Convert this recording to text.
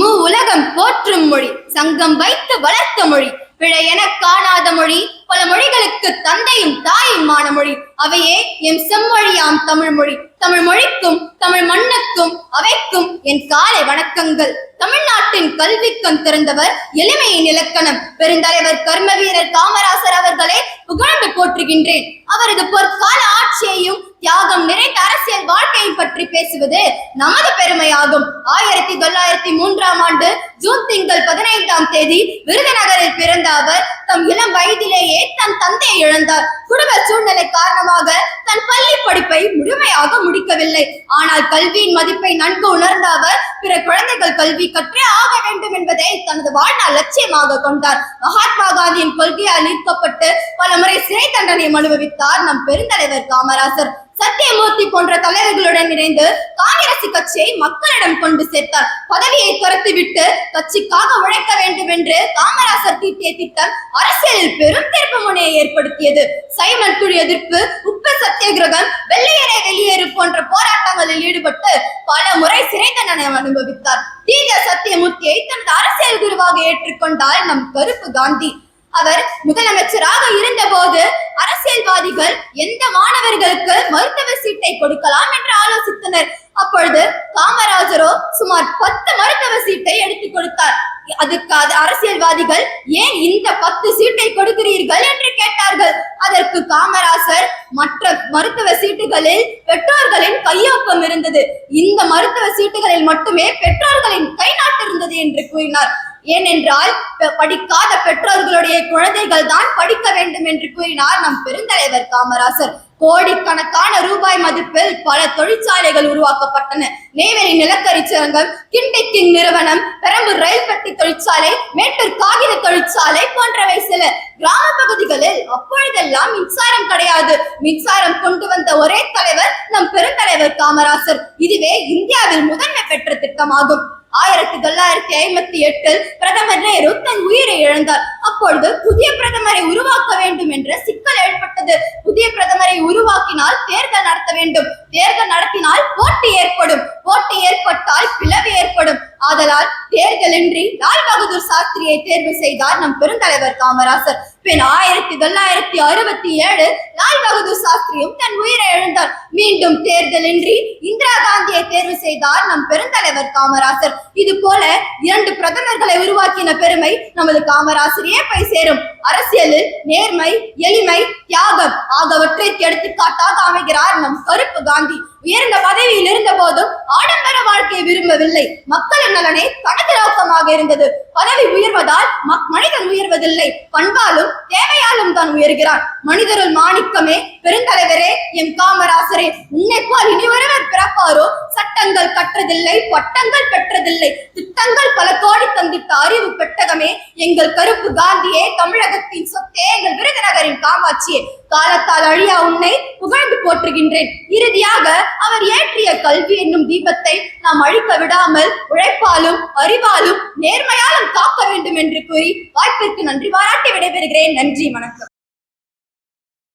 உலகம் போற்றும் மொழி, சங்கம் வைத்து வளர்த்த மொழி, பிழை என காணாத மொழி, பல மொழிகளுக்கு தந்தையும் தாயுமான மொழி, அவையே எம் செம்மொழியாம் தமிழ் மொழி. தமிழ் மொழிக்கும் தமிழ் மண்ணுக்கும் அவைக்கும் என் காலை வணக்கங்கள். தமிழ்நாட்டின் கல்விக்கண் திறந்தவர், எளிமையின் இலக்கணம் பெருந்தலைவர் கர்ம வீரர் காமராசர் அவர்களை புகழ்ந்து போற்றுகின்றேன். அவரது பொற்கால ஆட்சியையும் தியாகம் நிறைந்த அரசியல் வாழ்க்கையை பற்றி பேசுவது நமது பெருமையாகும். 1903 ஜூன் திங்கள் 15 விருதுநகரில் பிறந்த அவர் தம் இளம் வயதிலேயே தன் தந்தையை இழந்தார். குடும்ப சூழ்நிலை காரணமாக தன் பள்ளி படிப்பை முழுமையாக முடிக்கவில்லை. ஆனால் கல்வியின் மதிப்பை நன்கு உணர்ந்த அவர் பிற குழந்தைகள் கல்வி கற்றே ஆக வேண்டும் என்பதை தனது வாழ்நாள் லட்சியமாக கொண்டார். மகாத்மா காந்தியின் கொள்கையால் ஈர்க்கப்பட்டு பல முறை சிறை தண்டனையும் அனுபவித்தார் நம் பெருந்தலைவர் காமராசர். சத்தியமூர்த்தி போன்ற தலைவர்களுடன் இணைந்து காங்கிரஸ் கட்சியை மக்களிடம் கொண்டு சேர்த்தார். பதவியை துரத்துவிட்டு கட்சிக்காக உழைக்க வேண்டும் என்று காமராசர் தீட்டிய திட்டம் அரசியலில் பெரும் திருப்பு முனையை ஏற்படுத்தியது. சைமன் குழு எதிர்ப்பு, உப்பு சத்தியாகிரகம், வெள்ளையரை வெளியேறு போன்ற போராட்டங்களில் ஈடுபட்டு பல முறை சிறை தண்டனை அனுபவித்தார். சத்தியமூர்த்தியை தனது அரசியல் குருவாக ஏற்றுக்கொண்டார் நம் கருப்பு காந்தி. அவர் முதலமைச்சராக இருந்த போது அரசியல்வாதிகள் எந்த மாணவர்களுக்கு மருத்துவ சீட்டை கொடுக்கலாம் என்று ஆலோசித்தனர். அப்பொழுது காமராஜரோ சுமார் 10 மருத்துவ சீட்டை எடுத்துக் கொடுத்தார். அதுக்கு அரசியல்வாதிகள் ஏன் இந்த 10 சீட்டை கொடுக்கிறீர்கள் என்று கேட்டார்கள். அதற்கு காமராசர் மற்ற மருத்துவ சீட்டுகளில் பெற்றோர்களின் கையொப்பம் இருந்தது, இந்த மருத்துவ சீட்டுகளில் மட்டுமே பெற்றோர்களின் கை நாட்டு இருந்தது என்று கூறினார். ஏனென்றால் படிக்காத பெற்றோர்களுடைய குழந்தைகள் தான் படிக்க வேண்டும் என்று கூறினார் நம் பெருந்தலைவர் காமராசர். கோடிக்கணக்கான ரூபாய் மதிப்பில் பல தொழிற்சாலைகள் உருவாக்கப்பட்டன. நெய்வேலி நிலக்கரி சுரங்கம், கிண்டி கிங் நிறுவனம், பெரம்பூர் ரயில் பெட்டி தொழிற்சாலை, மேட்டூர் காகித தொழிற்சாலை போன்றவை சில. கிராம பகுதிகளில் அப்பொழுதெல்லாம் மின்சாரம் கிடையாது. மின்சாரம் கொண்டு வந்த ஒரே தலைவர் நம் பெருந்தலைவர் காமராசர். இதுவே இந்தியாவில் முதன்மை பெற்ற திட்டமாகும். 1958 பிரதமர் நேரு தன் உயிரை இழந்தார். அப்பொழுது புதிய பிரதமரை உருவாக்க வேண்டும் என்ற சிக்கல் ஏற்பட்டது. புதிய பிரதமரை உருவாக்கினால் தேர்தல் நடத்த வேண்டும், தேர்தல் நடத்தினால் போட்டி ஏற்படும், போட்டி ஏற்பட்டால் பிளவு ஏற்படும். ஆதலால் தேர்தலின்றி லால் பகதூர் சாஸ்திரியை தேர்வு செய்தார் நம் பெருந்தலைவர் காமராசர். பின் 1967 லால் பகதூர் சாஸ்திரியும் தன் உயிரை இழந்தார். மீண்டும் தேர்தலின்றி இந்திரா காந்தியை தேர்வு செய்தார் நம் பெருந்தலைவர் காமராசர். இது போல 2 பிரதமர்களை உருவாக்கின பெருமை நமது காமராசரையே போய் சேரும். அரசியலில் நேர்மை, எளிமை, தியாகம் ஆகியவற்றிற்கு எடுத்துக்காட்டாக அமைகிறார் நம் கருப்பு காந்தி. உயர்ந்த பதவியில் இருந்த போதும் ஆடம்பர வாழ்க்கையை விரும்பவில்லை. மக்களின் நலனே தனது நோக்கமாக இருந்தது. பதவி உயர்வதால் மனிதன் உயர்வதில்லை, பண்பாலும் தேவையாலும் தான் உயர்கிறான். மனிதருள் மாணிக்கமே பெருந்தலைவரே எம் காமராசரே, உன்னை போல் இனி ஒருவர் பிறப்பாரோ? சட்டங்கள் கற்றதில்லை, பட்டங்கள் பெற்றதில்லை, திட்டங்கள் பல கோடி தந்திட்ட அறிவு பெட்டகமே எங்கள் கருப்பு காந்தியே, தமிழகத்தின் சொத்தே, எங்கள் விருதுநகரின் காமாட்சியே, காலத்தால் அழியா உன்னை புகழ்ந்து போற்றுகின்றேன். இறுதியாக அவர் ஏற்றிய கல்வி என்னும் தீபத்தை நாம் அழிக்க விடாமல் உழைப்பாலும் அறிவாலும் நேர்மையாலும் காக்க வேண்டும் என்று கூறி வாய்ப்பிற்கு நன்றி பாராட்டி விடைபெறுகிறேன். நன்றி, வணக்கம்.